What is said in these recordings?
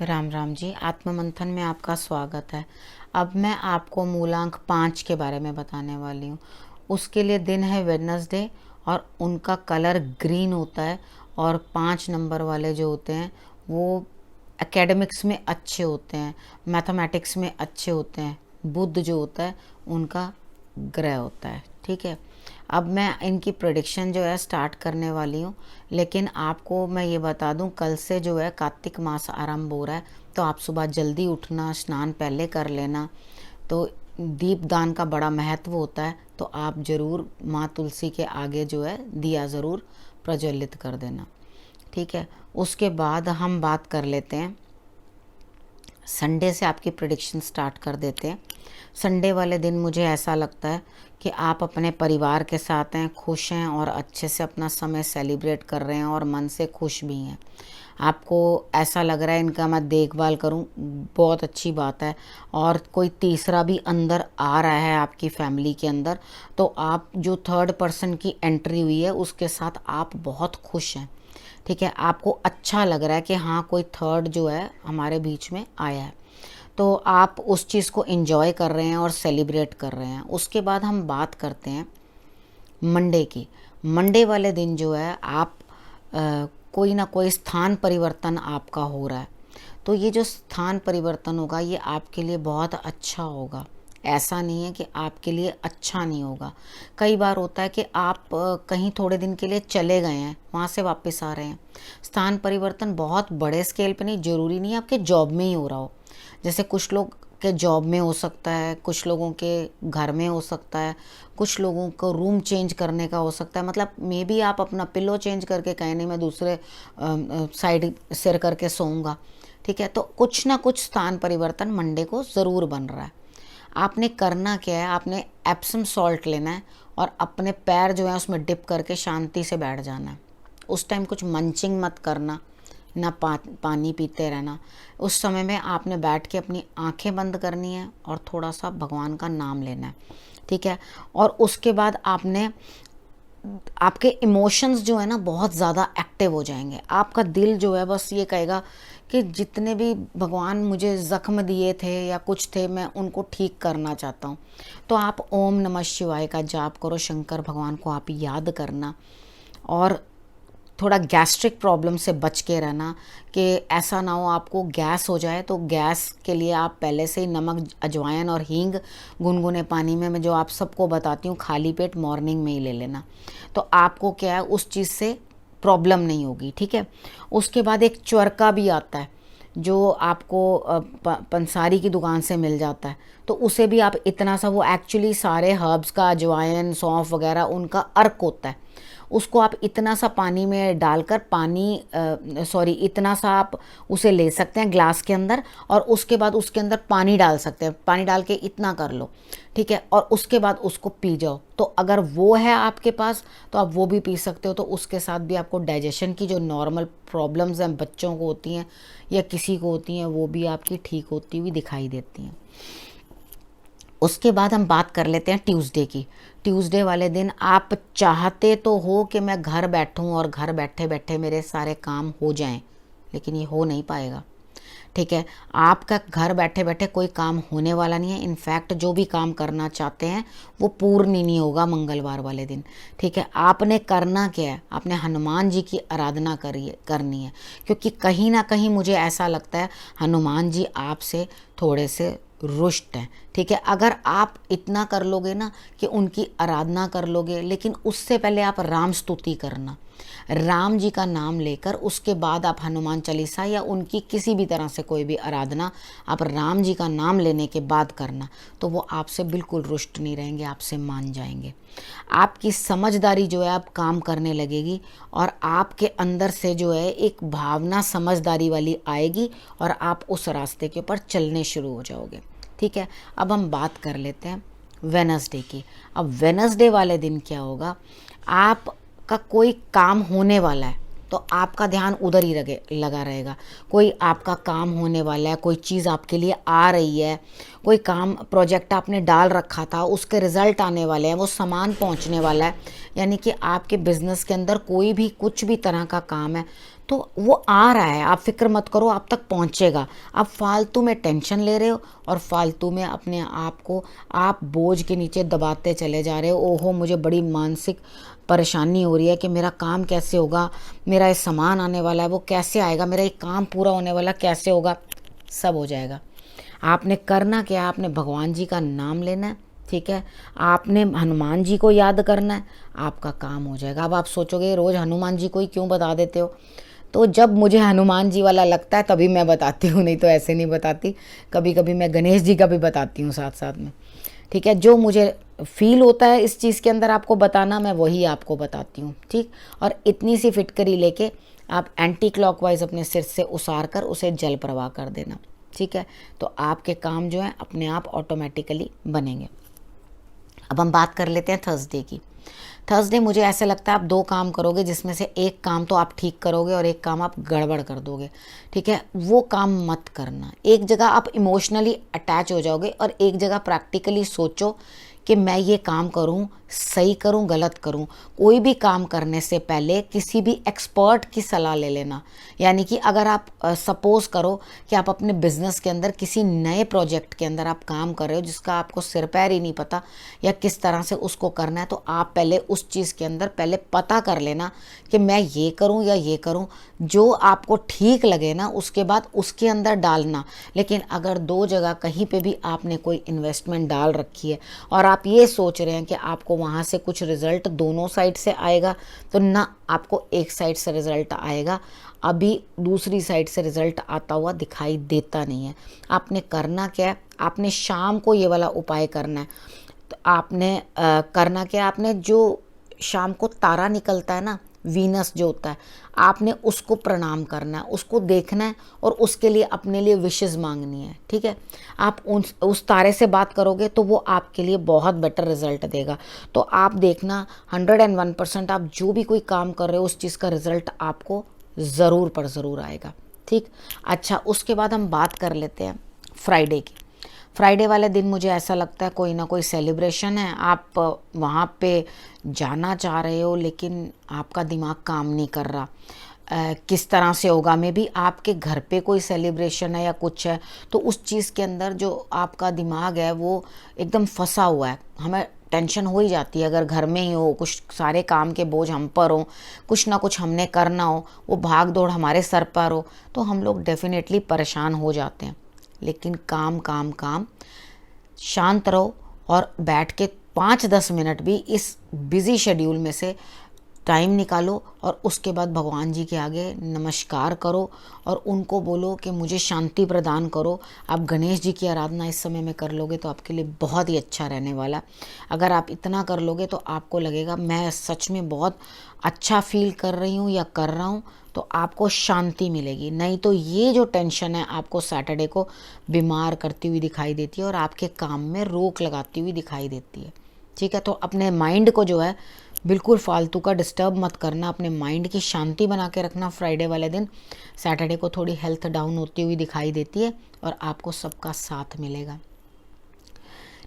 राम राम जी। आत्म मंथन में आपका स्वागत है। अब मैं आपको मूलांक 5 के बारे में बताने वाली हूँ। उसके लिए दिन है वेडनेसडे और उनका कलर ग्रीन होता है। और 5 नंबर वाले जो होते हैं वो एकेडमिक्स में अच्छे होते हैं, मैथमेटिक्स में अच्छे होते हैं। बुध जो होता है उनका ग्रह होता है। ठीक है, अब मैं इनकी प्रेडिक्शन जो है स्टार्ट करने वाली हूँ। लेकिन आपको मैं ये बता दूँ, कल से जो है कार्तिक मास आरंभ हो रहा है, तो आप सुबह जल्दी उठना, स्नान पहले कर लेना। तो दीप दान का बड़ा महत्व होता है, तो आप ज़रूर माँ तुलसी के आगे जो है दिया ज़रूर प्रज्वलित कर देना। ठीक है, उसके बाद हम बात कर लेते हैं संडे से। आपकी प्रेडिक्शन स्टार्ट कर देते हैं। संडे वाले दिन मुझे ऐसा लगता है कि आप अपने परिवार के साथ हैं, खुश हैं और अच्छे से अपना समय सेलिब्रेट कर रहे हैं और मन से खुश भी हैं। आपको ऐसा लग रहा है इनका मैं देखभाल करूं, बहुत अच्छी बात है। और कोई तीसरा भी अंदर आ रहा है आपकी फैमिली के अंदर, तो आप जो थर्ड पर्सन की एंट्री हुई है उसके साथ आप बहुत खुश हैं। ठीक है, आपको अच्छा लग रहा है कि हाँ कोई थर्ड जो है हमारे बीच में आया है, तो आप उस चीज़ को एंजॉय कर रहे हैं और सेलिब्रेट कर रहे हैं। उसके बाद हम बात करते हैं मंडे की। मंडे वाले दिन जो है आप कोई ना कोई स्थान परिवर्तन आपका हो रहा है। तो ये जो स्थान परिवर्तन होगा ये आपके लिए बहुत अच्छा होगा। ऐसा नहीं है कि आपके लिए अच्छा नहीं होगा। कई बार होता है कि आप कहीं थोड़े दिन के लिए चले गए हैं, वहाँ से वापस आ रहे हैं। स्थान परिवर्तन बहुत बड़े स्केल पे नहीं, ज़रूरी नहीं है आपके जॉब में ही हो रहा हो। जैसे कुछ लोग के जॉब में हो सकता है, कुछ लोगों के घर में हो सकता है, कुछ लोगों को रूम चेंज करने का हो सकता है। मतलब मे बी आप अपना पिलो चेंज करके कहें नहीं मैं दूसरे साइड सिर करके सोऊंगा। ठीक है, तो कुछ ना कुछ स्थान परिवर्तन मंडे को ज़रूर बन रहा है। आपने करना क्या है, आपने एप्सम सॉल्ट लेना है और अपने पैर जो है उसमें डिप करके शांति से बैठ जाना है। उस टाइम कुछ मंचिंग मत करना, ना पानी पीते रहना। उस समय में आपने बैठ के अपनी आंखें बंद करनी है और थोड़ा सा भगवान का नाम लेना है। ठीक है, और उसके बाद आपने आपके इमोशंस जो है ना बहुत ज़्यादा एक्टिव हो जाएंगे। आपका दिल जो है बस ये कहेगा कि जितने भी भगवान मुझे ज़ख्म दिए थे या कुछ थे मैं उनको ठीक करना चाहता हूँ। तो आप ओम नमः शिवाय का जाप करो, शंकर भगवान को आप याद करना। और थोड़ा गैस्ट्रिक प्रॉब्लम से बच के रहना कि ऐसा ना हो आपको गैस हो जाए। तो गैस के लिए आप पहले से ही नमक, अजवाइन और हींग गुनगुने पानी में, मैं जो आप सबको बताती हूँ, खाली पेट मॉर्निंग में ही ले लेना। तो आपको क्या है उस चीज़ से प्रॉब्लम नहीं होगी। ठीक है, उसके बाद एक च्वरका भी आता है जो आपको पंसारी की दुकान से मिल जाता है। तो उसे भी आप इतना सा, वो एक्चुअली सारे हर्ब्स का, अजवाइन, सौंफ वगैरह उनका अर्क होता है। उसको आप इतना सा पानी में डालकर इतना सा आप उसे ले सकते हैं ग्लास के अंदर, और उसके बाद उसके अंदर पानी डाल सकते हैं। पानी डाल के इतना कर लो, ठीक है, और उसके बाद उसको पी जाओ। तो अगर वो है आपके पास तो आप वो भी पी सकते हो। तो उसके साथ भी आपको डाइजेशन की जो नॉर्मल प्रॉब्लम्स हैं बच्चों को होती हैं या किसी को होती हैं वो भी आपकी ठीक होती हुई दिखाई देती हैं। उसके बाद हम बात कर लेते हैं ट्यूसडे की। ट्यूसडे वाले दिन आप चाहते तो हो कि मैं घर बैठूं और घर बैठे बैठे मेरे सारे काम हो जाएं, लेकिन ये हो नहीं पाएगा। ठीक है, आपका घर बैठे बैठे कोई काम होने वाला नहीं है। इनफैक्ट जो भी काम करना चाहते हैं वो पूर्ण ही नहीं होगा मंगलवार वाले दिन। ठीक है, आपने करना क्या है, आपने हनुमान जी की आराधना करनी है। क्योंकि कहीं ना कहीं मुझे ऐसा लगता है हनुमान जी आपसे थोड़े से रुष्ट हैं। ठीक है, अगर आप इतना कर लोगे ना कि उनकी आराधना कर लोगे, लेकिन उससे पहले आप राम स्तुति करना, राम जी का नाम लेकर उसके बाद आप हनुमान चालीसा या उनकी किसी भी तरह से कोई भी आराधना आप राम जी का नाम लेने के बाद करना, तो वो आपसे बिल्कुल रुष्ट नहीं रहेंगे, आपसे मान जाएंगे। आपकी समझदारी जो है आप काम करने लगेगी और आपके अंदर से जो है एक भावना समझदारी वाली आएगी और आप उस रास्ते के ऊपर चलने शुरू हो जाओगे। ठीक है, अब हम बात कर लेते हैं वेनसडे की। अब वेनसडे वाले दिन क्या होगा, आपका कोई काम होने वाला है तो आपका ध्यान उधर ही लगा रहेगा। कोई आपका काम होने वाला है, कोई चीज़ आपके लिए आ रही है, कोई काम प्रोजेक्ट आपने डाल रखा था उसके रिज़ल्ट आने वाले हैं, वो सामान पहुंचने वाला है। यानी कि आपके बिज़नेस के अंदर कोई भी कुछ भी तरह का काम है, तो वो आ रहा है, आप फिक्र मत करो, आप तक पहुंचेगा। आप फालतू में टेंशन ले रहे हो और फालतू में अपने आप को आप बोझ के नीचे दबाते चले जा रहे हो। ओहो, मुझे बड़ी मानसिक परेशानी हो रही है कि मेरा काम कैसे होगा, मेरा ये सामान आने वाला है वो कैसे आएगा, मेरा ये काम पूरा होने वाला कैसे होगा। सब हो जाएगा। आपने करना क्या, आपने भगवान जी का नाम लेना है, ठीक है, आपने हनुमान जी को याद करना है, आपका काम हो जाएगा। अब आप सोचोगे रोज़ हनुमान जी को ही क्यों बता देते हो, तो जब मुझे हनुमान जी वाला लगता है तभी मैं बताती हूँ, नहीं तो ऐसे नहीं बताती। कभी कभी मैं गणेश जी का भी बताती हूँ साथ साथ में, ठीक है। जो मुझे फील होता है इस चीज़ के अंदर आपको बताना, मैं वही आपको बताती हूँ, ठीक। और इतनी सी फिटकरी लेके आप एंटी क्लॉकवाइज अपने सिर से उसार कर उसे जल प्रवाह कर देना, ठीक है। तो आपके काम जो है अपने आप ऑटोमेटिकली बनेंगे। अब हम बात कर लेते हैं थर्सडे की। थर्सडे मुझे ऐसे लगता है आप 2 काम करोगे, जिसमें से एक काम तो आप ठीक करोगे और एक काम आप गड़बड़ कर दोगे, ठीक है। वो काम मत करना। एक जगह आप इमोशनली अटैच हो जाओगे और एक जगह प्रैक्टिकली सोचो कि मैं ये काम करूं, सही करूं, गलत करूं। कोई भी काम करने से पहले किसी भी एक्सपर्ट की सलाह ले लेना। यानी कि अगर आप सपोज करो कि आप अपने बिजनेस के अंदर किसी नए प्रोजेक्ट के अंदर आप काम कर रहे हो जिसका आपको सिर पैर ही नहीं पता या किस तरह से उसको करना है, तो आप पहले उस चीज़ के अंदर पहले पता कर लेना कि मैं ये करूं या ये करूं। जो आपको ठीक लगे ना उसके बाद उसके अंदर डालना। लेकिन अगर 2 जगह कहीं पे भी आपने कोई इन्वेस्टमेंट डाल रखी है और आप ये सोच रहे हैं कि आपको वहाँ से कुछ रिजल्ट दोनों साइड से आएगा, तो ना आपको एक साइड से रिजल्ट आएगा, अभी दूसरी साइड से रिजल्ट आता हुआ दिखाई देता नहीं है। आपने करना क्या है, आपने शाम को ये वाला उपाय करना है। तो आपने करना क्या, आपने जो शाम को तारा निकलता है ना, वीनस जो होता है, आपने उसको प्रणाम करना है, उसको देखना है और उसके लिए अपने लिए विशेष मांगनी है, ठीक है। आप उस तारे से बात करोगे तो वो आपके लिए बहुत बेटर रिजल्ट देगा। तो आप देखना 101% आप जो भी कोई काम कर रहे हो उस चीज़ का रिजल्ट आपको ज़रूर पर ज़रूर आएगा, ठीक। अच्छा, उसके बाद हम बात कर लेते हैं फ्राइडे की। फ्राइडे वाले दिन मुझे ऐसा लगता है कोई ना कोई सेलिब्रेशन है, आप वहाँ पे जाना चाह रहे हो लेकिन आपका दिमाग काम नहीं कर रहा। किस तरह से होगा, मे बी आपके घर पे कोई सेलिब्रेशन है या कुछ है, तो उस चीज़ के अंदर जो आपका दिमाग है वो एकदम फंसा हुआ है। हमें टेंशन हो ही जाती है अगर घर में ही हो, कुछ सारे काम के बोझ हम पर हो, कुछ ना कुछ हमने करना हो, वो भाग दौड़ हमारे सर पर हो, तो हम लोग डेफिनेटली परेशान हो जाते हैं। लेकिन काम काम काम, शांत रहो और बैठ के 5-10 मिनट भी इस बिज़ी शेड्यूल में से टाइम निकालो और उसके बाद भगवान जी के आगे नमस्कार करो और उनको बोलो कि मुझे शांति प्रदान करो। आप गणेश जी की आराधना इस समय में कर लोगे तो आपके लिए बहुत ही अच्छा रहने वाला। अगर आप इतना कर लोगे तो आपको लगेगा मैं सच में बहुत अच्छा फील कर रही हूँ या कर रहा हूँ, तो आपको शांति मिलेगी। नहीं तो ये जो टेंशन है आपको सैटरडे को बीमार करती हुई दिखाई देती है और आपके काम में रोक लगाती हुई दिखाई देती है, ठीक है। तो अपने माइंड को जो है बिल्कुल फालतू का डिस्टर्ब मत करना, अपने माइंड की शांति बना के रखना। फ्राइडे वाले दिन सैटरडे को थोड़ी हेल्थ डाउन होती हुई दिखाई देती है और आपको सबका साथ मिलेगा।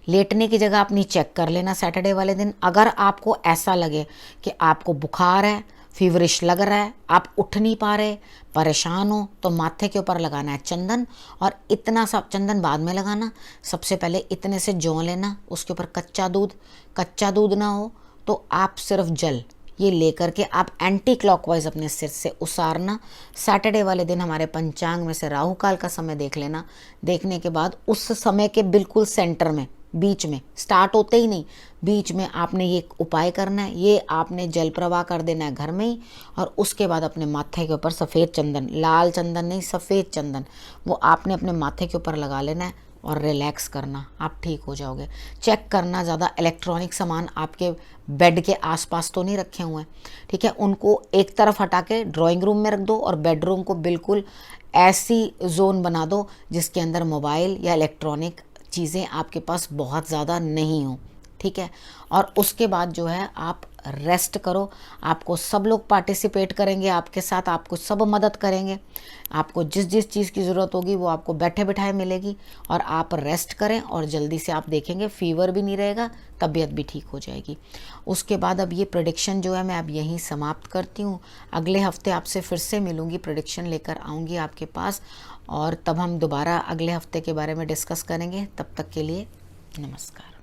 लेटने की जगह अपनी चेक कर लेना सैटरडे वाले दिन। अगर आपको ऐसा लगे कि आपको बुखार है, फीवरिश लग रहा है, आप उठ नहीं पा रहे, परेशान हो, तो माथे के ऊपर लगाना है चंदन। और इतना सा चंदन बाद में लगाना, सबसे पहले इतने से जौ लेना, उसके ऊपर कच्चा दूध ना हो तो आप सिर्फ जल ये लेकर के आप एंटी क्लॉकवाइज अपने सिर से उसारना। सैटरडे वाले दिन हमारे पंचांग में से राहु काल का समय देख लेना। देखने के बाद उस समय के बिल्कुल सेंटर में, बीच में, स्टार्ट होते ही नहीं, बीच में आपने ये उपाय करना है। ये आपने जल प्रवाह कर देना है घर में ही और उसके बाद अपने माथे के ऊपर सफ़ेद चंदन, लाल चंदन नहीं सफ़ेद चंदन, वो आपने अपने माथे के ऊपर लगा लेना है और रिलैक्स करना, आप ठीक हो जाओगे। चेक करना ज़्यादा इलेक्ट्रॉनिक सामान आपके बेड के आसपास तो नहीं रखे हुए हैं, ठीक है। उनको एक तरफ हटा के ड्राइंग रूम में रख दो और बेडरूम को बिल्कुल ऐसी जोन बना दो जिसके अंदर मोबाइल या इलेक्ट्रॉनिक चीज़ें आपके पास बहुत ज़्यादा नहीं हो, ठीक है। और उसके बाद जो है आप रेस्ट करो। आपको सब लोग पार्टिसिपेट करेंगे आपके साथ, आपको सब मदद करेंगे। आपको जिस जिस चीज़ की ज़रूरत होगी वो आपको बैठे बिठाए मिलेगी। और आप रेस्ट करें और जल्दी से आप देखेंगे फीवर भी नहीं रहेगा, तबीयत भी ठीक हो जाएगी। उसके बाद अब ये प्रेडिक्शन जो है मैं अब यहीं समाप्त करती हूँ। अगले हफ्ते आपसे फिर से मिलूँगी, प्रेडिक्शन लेकर आऊँगी आपके पास, और तब हम दोबारा अगले हफ्ते के बारे में डिस्कस करेंगे। तब तक के लिए नमस्कार।